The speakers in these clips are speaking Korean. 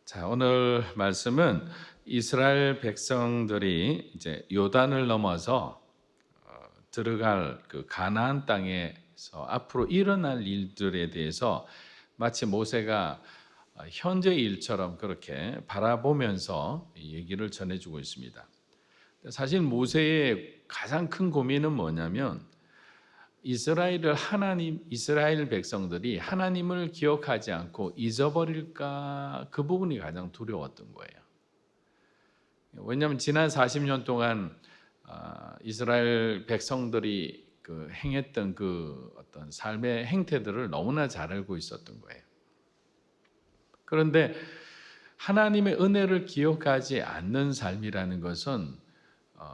자, 오늘 말씀은 이스라엘 백성들이 이제 요단을 넘어서 들어갈 그 가나안 땅에서 앞으로 일어날 일들에 대해서 마치 모세가 현재 일처럼 그렇게 바라보면서 얘기를 전해주고 있습니다. 사실 모세의 가장 큰 고민은 뭐냐면 이스라엘 백성들이 하나님을 기억하지 않고 잊어버릴까 그 부분이 가장 두려웠던 거예요. 왜냐하면 지난 40년 동안 이스라엘 백성들이 그 행했던 그 어떤 삶의 행태들을 너무나 잘 알고 있었던 거예요. 그런데 하나님의 은혜를 기억하지 않는 삶이라는 것은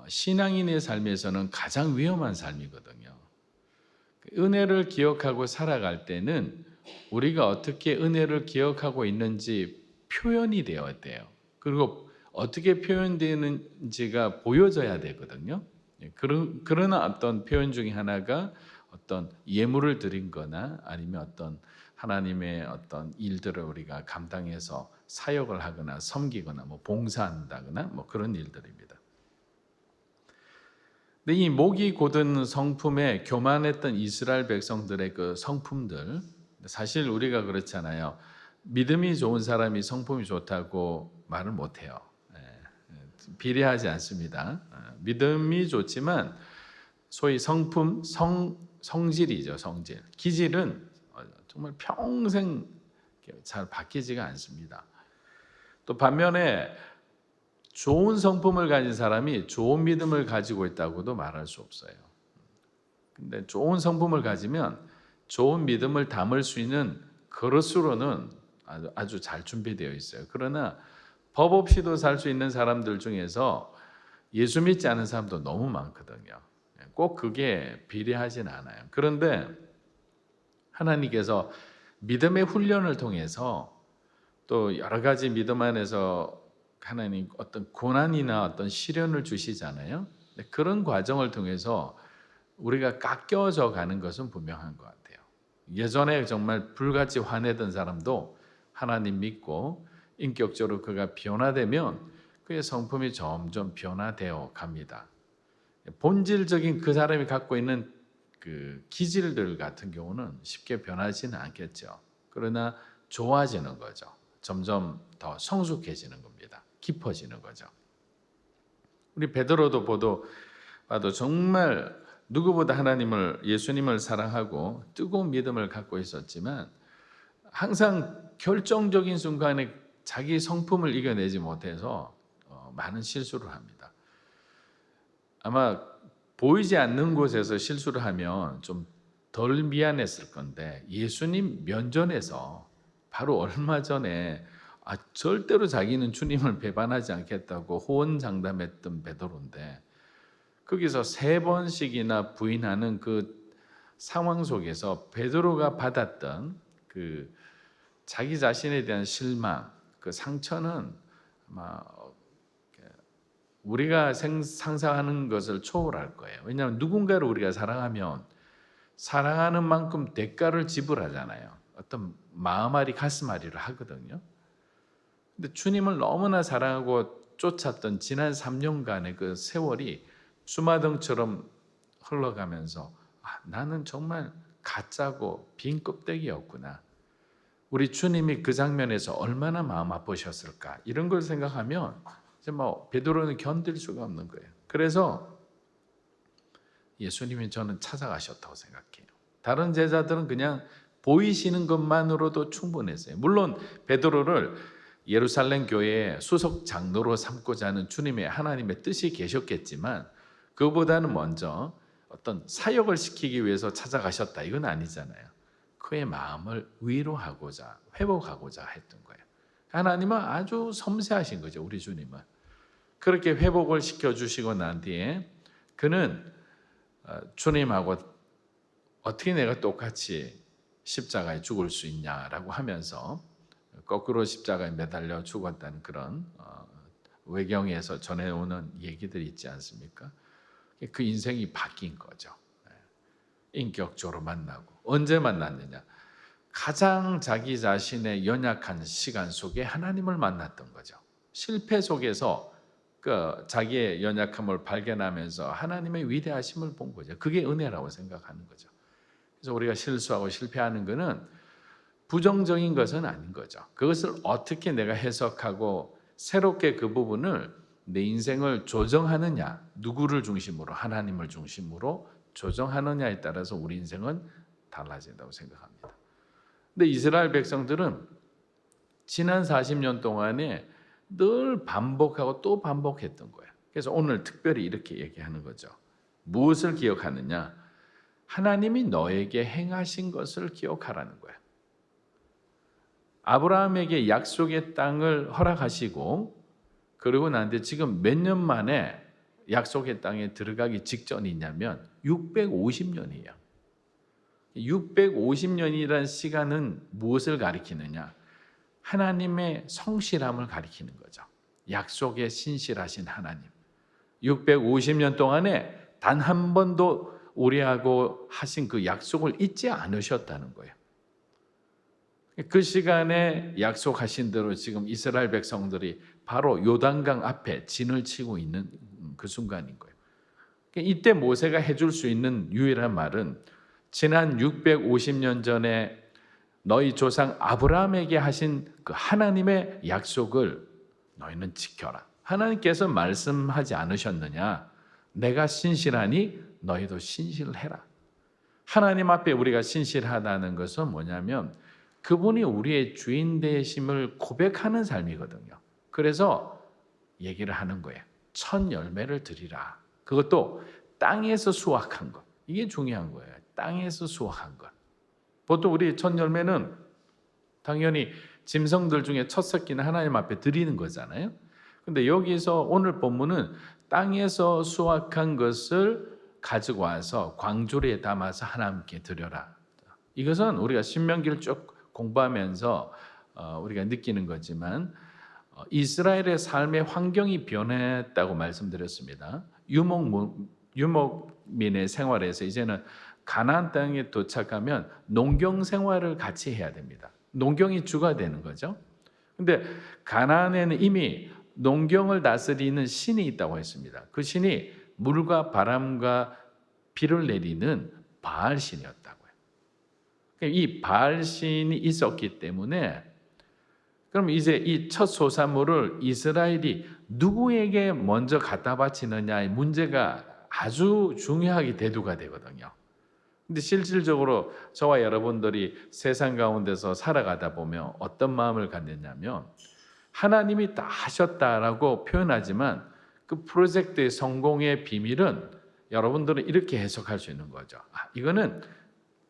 신앙인의 삶에서는 가장 위험한 삶이거든요. 은혜를 기억하고 살아갈 때는 우리가 어떻게 은혜를 기억하고 있는지 표현이 되어야 돼요. 그리고 어떻게 표현되는지가 보여져야 되거든요. 그러나 어떤 표현 중에 하나가 어떤 예물을 드린 거나 아니면 어떤 하나님의 어떤 일들을 우리가 감당해서 사역을 하거나 섬기거나 뭐 봉사한다거나 뭐 그런 일들입니다. 근데 이 목이 곧은 성품에 교만했던 이스라엘 백성들의 그 성품들, 사실 우리가 그렇잖아요. 믿음이 좋은 사람이 성품이 좋다고 말을 못해요. 비례하지 않습니다. 믿음이 좋지만 소위 성품, 성질이죠. 성질. 기질은 정말 평생 잘 바뀌지가 않습니다. 또 반면에 좋은 성품을 가진 사람이 좋은 믿음을 가지고 있다고도 말할 수 없어요. 근데 좋은 성품을 가지면 좋은 믿음을 담을 수 있는 그릇으로는 아주 잘 준비되어 있어요. 그러나 법 없이도 살 수 있는 사람들 중에서 예수 믿지 않은 사람도 너무 많거든요. 꼭 그게 비례하진 않아요. 그런데 하나님께서 믿음의 훈련을 통해서 또 여러 가지 믿음 안에서 하나님 어떤 고난이나 어떤 시련을 주시잖아요. 그런 과정을 통해서 우리가 깎여져 가는 것은 분명한 것 같아요. 예전에 정말 불같이 화내던 사람도 하나님 믿고 인격적으로 그가 변화되면 그의 성품이 점점 변화되어 갑니다. 본질적인 그 사람이 갖고 있는 그 기질들 같은 경우는 쉽게 변하지는 않겠죠. 그러나 좋아지는 거죠. 점점 더 성숙해지는 겁니다. 깊어지는 거죠. 우리 베드로도 봐도 정말 누구보다 예수님을 사랑하고 뜨거운 믿음을 갖고 있었지만 항상 결정적인 순간에 자기 성품을 이겨내지 못해서 많은 실수를 합니다. 아마 보이지 않는 곳에서 실수를 하면 좀 덜 미안했을 건데 예수님 면전에서 바로 얼마 전에 절대로 자기는 주님을 배반하지 않겠다고 호언장담했던 베드로인데 거기서 3번씩이나 부인하는 그 상황 속에서 베드로가 받았던 그 자기 자신에 대한 실망, 그 상처는 아마 우리가 상상하는 것을 초월할 거예요. 왜냐하면 누군가를 우리가 사랑하면 사랑하는 만큼 대가를 지불하잖아요. 어떤 마음앓이 가슴앓이를 하거든요. 근데 주님을 너무나 사랑하고 쫓았던 지난 3년간의 그 세월이 수마등처럼 흘러가면서 나는 정말 가짜고 빈 껍데기였구나. 우리 주님이 그 장면에서 얼마나 마음 아프셨을까 이런 걸 생각하면 이제 뭐 베드로는 견딜 수가 없는 거예요. 그래서 예수님이 저는 찾아가셨다고 생각해요. 다른 제자들은 그냥 보이시는 것만으로도 충분했어요. 물론 베드로를 예루살렘 교회의 수석 장로로 삼고자 하는 주님의 하나님의 뜻이 계셨겠지만 그보다는 먼저 어떤 사역을 시키기 위해서 찾아가셨다 이건 아니잖아요. 그의 마음을 위로하고자 회복하고자 했던 거예요. 하나님은 아주 섬세하신 거죠. 우리 주님은. 그렇게 회복을 시켜주시고 난 뒤에 그는 주님하고 어떻게 내가 똑같이 십자가에 죽을 수 있냐라고 하면서 거꾸로 십자가에 매달려 죽었다는 그런 외경에서 전해오는 얘기들이 있지 않습니까? 그 인생이 바뀐 거죠. 인격적으로 만나고 언제 만났느냐? 가장 자기 자신의 연약한 시간 속에 하나님을 만났던 거죠. 실패 속에서 그 자기의 연약함을 발견하면서 하나님의 위대하심을 본 거죠. 그게 은혜라고 생각하는 거죠. 그래서 우리가 실수하고 실패하는 것은 부정적인 것은 아닌 거죠. 그것을 어떻게 내가 해석하고 새롭게 그 부분을 내 인생을 조정하느냐, 누구를 중심으로, 하나님을 중심으로 조정하느냐에 따라서 우리 인생은 달라진다고 생각합니다. 근데 이스라엘 백성들은 지난 40년 동안에 늘 반복하고 또 반복했던 거예요. 그래서 오늘 특별히 이렇게 얘기하는 거죠. 무엇을 기억하느냐? 하나님이 너에게 행하신 것을 기억하라는 거예요. 아브라함에게 약속의 땅을 허락하시고 그리고 나한테 지금 몇 년 만에 약속의 땅에 들어가기 직전이냐면 650년이에요. 650년이라는 시간은 무엇을 가리키느냐? 하나님의 성실함을 가리키는 거죠. 약속에 신실하신 하나님. 650년 동안에 단 한 번도 우리하고 하신 그 약속을 잊지 않으셨다는 거예요. 그 시간에 약속하신 대로 지금 이스라엘 백성들이 바로 요단강 앞에 진을 치고 있는 그 순간인 거예요. 이때 모세가 해줄 수 있는 유일한 말은 지난 650년 전에 너희 조상 아브라함에게 하신 그 하나님의 약속을 너희는 지켜라. 하나님께서 말씀하지 않으셨느냐? 내가 신실하니 너희도 신실해라. 하나님 앞에 우리가 신실하다는 것은 뭐냐면 그분이 우리의 주인 되심을 고백하는 삶이거든요. 그래서 얘기를 하는 거예요. 첫 열매를 드리라. 그것도 땅에서 수확한 것. 이게 중요한 거예요. 땅에서 수확한 것. 보통 우리 첫 열매는 당연히 짐승들 중에 첫 새끼는 하나님 앞에 드리는 거잖아요. 근데 여기서 오늘 본문은 땅에서 수확한 것을 가지고 와서 광주리에 담아서 하나님께 드려라. 이것은 우리가 신명기를 쭉 공부하면서 우리가 느끼는 거지만 이스라엘의 삶의 환경이 변했다고 말씀드렸습니다. 유목민의 생활에서 이제는 가나안 땅에 도착하면 농경 생활을 같이 해야 됩니다. 농경이 주가 되는 거죠. 근데 가나안에는 이미 농경을 다스리는 신이 있다고 했습니다. 그 신이 물과 바람과 비를 내리는 바알 신이었다고요. 이 바알 신이 있었기 때문에 그럼 이제 이 첫 소산물을 이스라엘이 누구에게 먼저 갖다 바치느냐의 문제가 아주 중요하게 대두가 되거든요. 근데 실질적으로 저와 여러분들이 세상 가운데서 살아가다 보면 어떤 마음을 갖느냐면 하나님이 다 하셨다라고 표현하지만 그 프로젝트의 성공의 비밀은 여러분들은 이렇게 해석할 수 있는 거죠. 이거는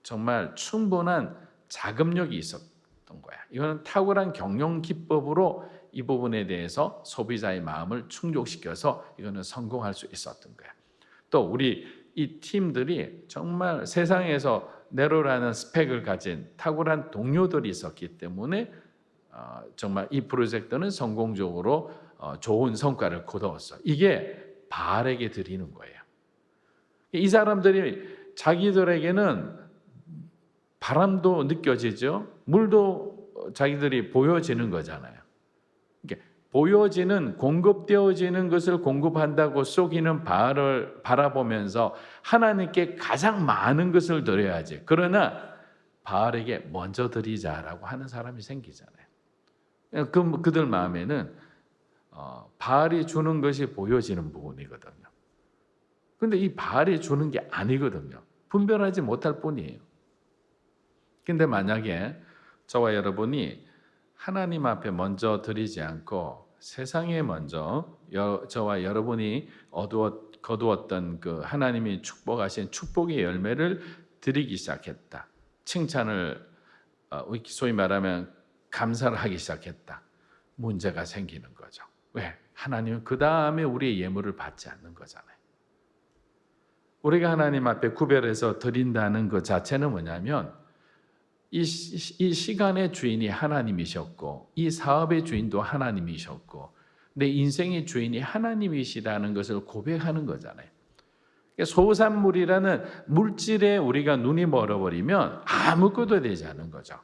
정말 충분한 자금력이 있었던 거야. 이거는 탁월한 경영 기법으로 이 부분에 대해서 소비자의 마음을 충족시켜서 이거는 성공할 수 있었던 거야. 또 우리 이 팀들이 정말 세상에서 내로라는 스펙을 가진 탁월한 동료들이 있었기 때문에 정말 이 프로젝트는 성공적으로 좋은 성과를 거두었어. 이게 바알에게 드리는 거예요. 이 사람들이 자기들에게는 바람도 느껴지죠. 물도 자기들이 보여지는 거잖아요. 보여지는 공급되어지는 것을 공급한다고 속이는 바알을 바라보면서 하나님께 가장 많은 것을 드려야지. 그러나 바알에게 먼저 드리자라고 하는 사람이 생기잖아요. 그들 마음에는 바알이 주는 것이 보여지는 부분이거든요. 그런데 이 바알이 주는 게 아니거든요. 분별하지 못할 뿐이에요. 근데 만약에 저와 여러분이 하나님 앞에 먼저 드리지 않고 세상에 먼저 저와 여러분이 거두었던 그 하나님이 축복하신 축복의 열매를 드리기 시작했다. 칭찬을 소위 말하면 감사를 하기 시작했다. 문제가 생기는 거죠. 왜? 하나님은 그 다음에 우리의 예물을 받지 않는 거잖아요. 우리가 하나님 앞에 구별해서 드린다는 것 자체는 뭐냐면 이 시간의 주인이 하나님이셨고 이 사업의 주인도 하나님이셨고 내 인생의 주인이 하나님이시라는 것을 고백하는 거잖아요. 소산물이라는 물질에 우리가 눈이 멀어버리면 아무것도 되지 않는 거죠.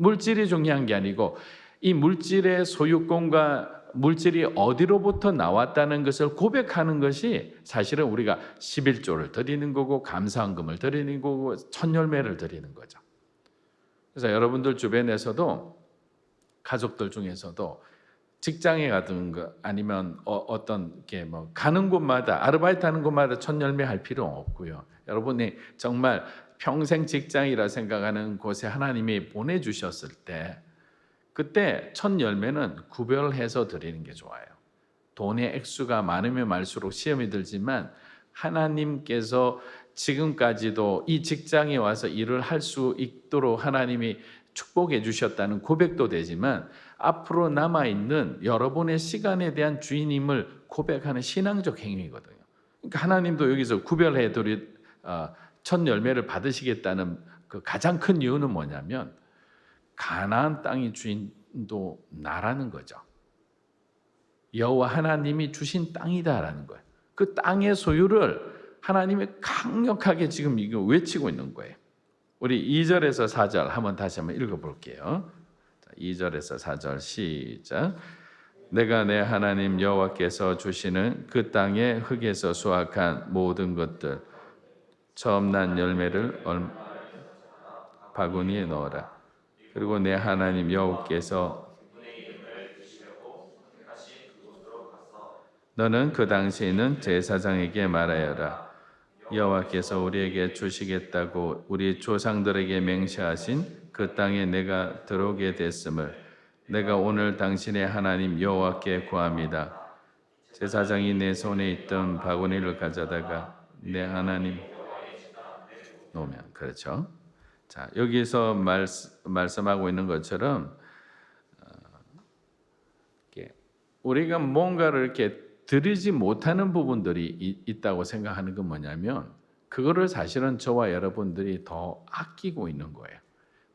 물질이 중요한 게 아니고 이 물질의 소유권과 물질이 어디로부터 나왔다는 것을 고백하는 것이 사실은 우리가 11조를 드리는 거고 감사헌금을 드리는 거고 첫열매를 드리는 거죠. 그래서 여러분들 주변에서도 가족들 중에서도 직장에 가든 거 아니면 어떤 게 뭐 가는 곳마다 아르바이트 하는 곳마다 첫열매 할 필요 없고요. 여러분이 정말 평생 직장이라 생각하는 곳에 하나님이 보내주셨을 때 그때 첫 열매는 구별해서 드리는 게 좋아요. 돈의 액수가 많으면 많을수록 시험이 들지만 하나님께서 지금까지도 이 직장에 와서 일을 할 수 있도록 하나님이 축복해 주셨다는 고백도 되지만 앞으로 남아있는 여러분의 시간에 대한 주인임을 고백하는 신앙적 행위거든요. 그러니까 하나님도 여기서 구별해 드릴 첫 열매를 받으시겠다는 그 가장 큰 이유는 뭐냐면 가나안 땅의 주인도 나라는 거죠. 여호와 하나님이 주신 땅이다라는 거예요. 그 땅의 소유를 하나님이 강력하게 지금 이거 외치고 있는 거예요. 우리 2절에서 4절 한번 다시 한번 읽어볼게요. 2절에서 4절 시작. 내가 내 하나님 여호와께서 주시는 그 땅의 흙에서 수확한 모든 것들 처음 난 열매를 바구니에 넣어라. 그리고 내 하나님 여호와께서 너는 그 당시에 있는 제사장에게 말하여라. 여호와께서 우리에게 주시겠다고 우리 조상들에게 맹세하신 그 땅에 내가 들어오게 됐음을 내가 오늘 당신의 하나님 여호와께 구합니다. 제사장이 내 손에 있던 바구니를 가져다가 내 하나님 놓으면 그렇죠. 자, 여기서 말씀하고 있는 것처럼 우리가 뭔가를 이렇게 드리지 못하는 부분들이 있다고 생각하는 건 뭐냐면 그거를 사실은 저와 여러분들이 더 아끼고 있는 거예요.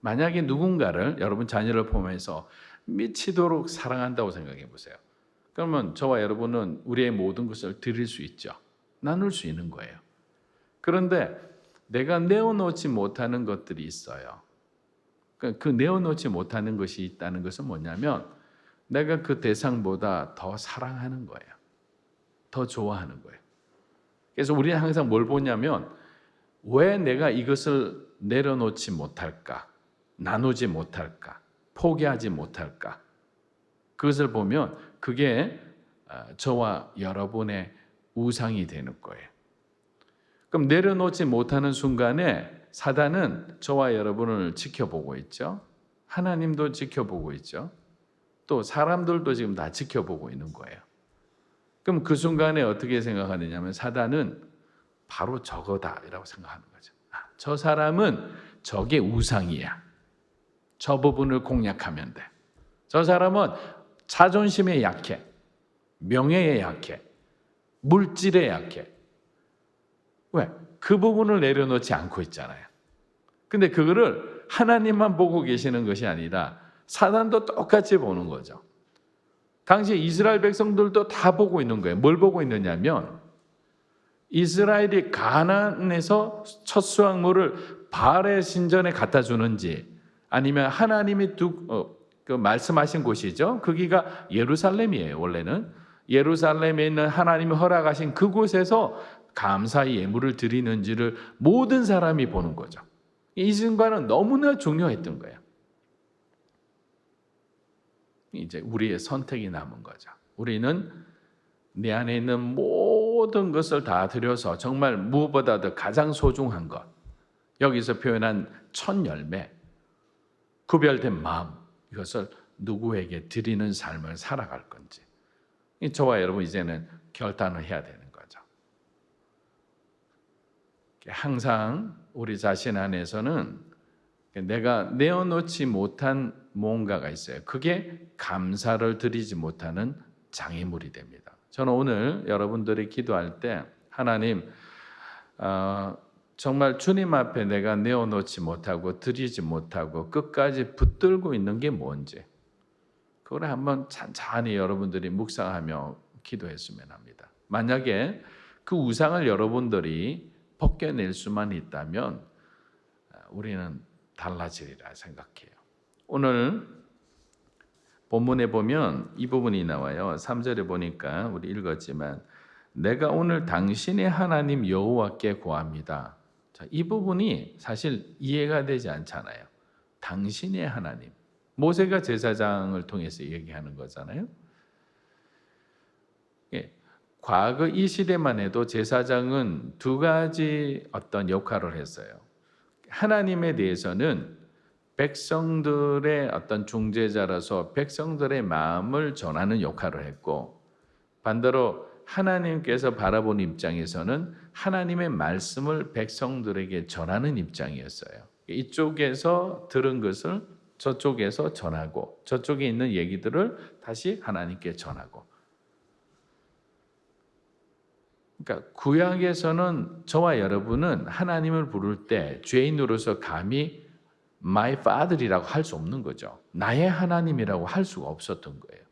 만약에 누군가를 여러분 자녀를 보면서 미치도록 사랑한다고 생각해 보세요. 그러면 저와 여러분은 우리의 모든 것을 드릴 수 있죠. 나눌 수 있는 거예요. 그런데 내가 내어놓지 못하는 것들이 있어요. 그 내어놓지 못하는 것이 있다는 것은 뭐냐면 내가 그 대상보다 더 사랑하는 거예요. 더 좋아하는 거예요. 그래서 우리는 항상 뭘 보냐면 왜 내가 이것을 내려놓지 못할까? 나누지 못할까? 포기하지 못할까? 그것을 보면 그게 저와 여러분의 우상이 되는 거예요. 그럼 내려놓지 못하는 순간에 사단은 저와 여러분을 지켜보고 있죠. 하나님도 지켜보고 있죠. 또 사람들도 지금 다 지켜보고 있는 거예요. 그럼 그 순간에 어떻게 생각하느냐면 사단은 바로 저거다라고 생각하는 거죠. 저 사람은 저게 우상이야. 저 부분을 공략하면 돼. 저 사람은 자존심에 약해. 명예에 약해. 물질에 약해. 왜? 그 부분을 내려놓지 않고 있잖아요. 근데 그거를 하나님만 보고 계시는 것이 아니라 사단도 똑같이 보는 거죠. 당시 이스라엘 백성들도 다 보고 있는 거예요. 뭘 보고 있느냐면 이스라엘이 가나안에서 첫 수확물을 바알의 신전에 갖다 주는지 아니면 하나님이 그 말씀하신 곳이죠. 거기가 예루살렘이에요. 원래는 예루살렘에 있는 하나님이 허락하신 그곳에서 감사의 예물을 드리는지를 모든 사람이 보는 거죠. 이 순간은 너무나 중요했던 거예요. 이제 우리의 선택이 남은 거죠. 우리는 내 안에 있는 모든 것을 다 드려서 정말 무엇보다도 가장 소중한 것, 여기서 표현한 첫 열매, 구별된 마음, 이것을 누구에게 드리는 삶을 살아갈 건지 저와 여러분 이제는 결단을 해야 되는 거죠. 항상 우리 자신 안에서는 내가 내어놓지 못한 뭔가가 있어요. 그게 감사를 드리지 못하는 장애물이 됩니다. 저는 오늘 여러분들이 기도할 때 하나님 정말 주님 앞에 내가 내어놓지 못하고 드리지 못하고 끝까지 붙들고 있는 게 뭔지 그걸 한번 찬찬히 여러분들이 묵상하며 기도했으면 합니다. 만약에 그 우상을 여러분들이 벗겨낼 수만 있다면 우리는 달라지리라 생각해요. 오늘 본문에 보면 이 부분이 나와요. 3절에 보니까 우리 읽었지만 내가 오늘 당신의 하나님 여호와께 구합니다. 자, 이 부분이 사실 이해가 되지 않잖아요. 당신의 하나님. 모세가 제사장을 통해서 얘기하는 거잖아요. 예, 과거 이 시대만 해도 제사장은 두 가지 어떤 역할을 했어요. 하나님에 대해서는 백성들의 어떤 중재자로서 백성들의 마음을 전하는 역할을 했고, 반대로 하나님께서 바라보는 입장에서는 하나님의 말씀을 백성들에게 전하는 입장이었어요. 이쪽에서 들은 것을 저쪽에서 전하고, 저쪽에 있는 얘기들을 다시 하나님께 전하고. 그러니까 구약에서는 저와 여러분은 하나님을 부를 때 죄인으로서 감히 My Father이라고 할 수 없는 거죠. 나의 하나님이라고 할 수가 없었던 거예요.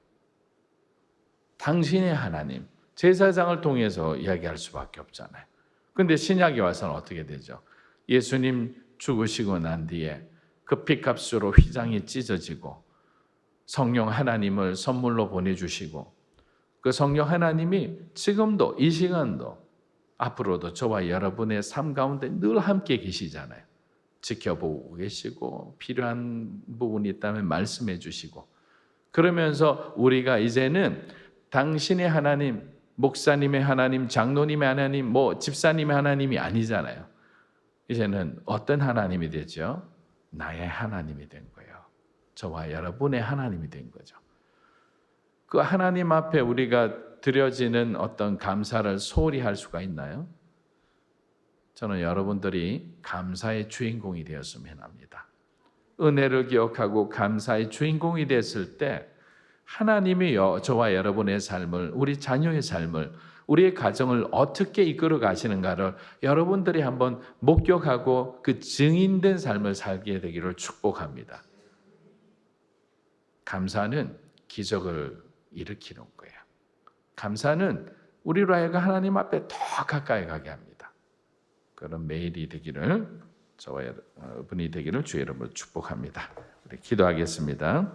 당신의 하나님, 제사장을 통해서 이야기할 수밖에 없잖아요. 그런데 신약에 와서는 어떻게 되죠? 예수님 죽으시고 난 뒤에 그 피값으로 휘장이 찢어지고 성령 하나님을 선물로 보내주시고 그 성령 하나님이 지금도 이 시간도 앞으로도 저와 여러분의 삶 가운데 늘 함께 계시잖아요. 지켜보고 계시고 필요한 부분이 있다면 말씀해 주시고, 그러면서 우리가 이제는 당신의 하나님, 목사님의 하나님, 장로님의 하나님, 집사님의 하나님이 아니잖아요. 이제는 어떤 하나님이 되죠? 나의 하나님이 된 거예요. 저와 여러분의 하나님이 된 거죠. 그 하나님 앞에 우리가 드려지는 어떤 감사를 소홀히 할 수가 있나요? 저는 여러분들이 감사의 주인공이 되었으면 합니다. 은혜를 기억하고 감사의 주인공이 됐을 때 하나님이 저와 여러분의 삶을, 우리 자녀의 삶을, 우리의 가정을 어떻게 이끌어 가시는가를 여러분들이 한번 목격하고 그 증인된 삶을 살게 되기를 축복합니다. 감사는 기적을 일으키는 거예요. 감사는 우리로 하여금 하나님 앞에 더 가까이 가게 합니다. 그런 매일이 되기를, 저와 여러분이 되기를 주의 이름으로 축복합니다. 우리 기도하겠습니다.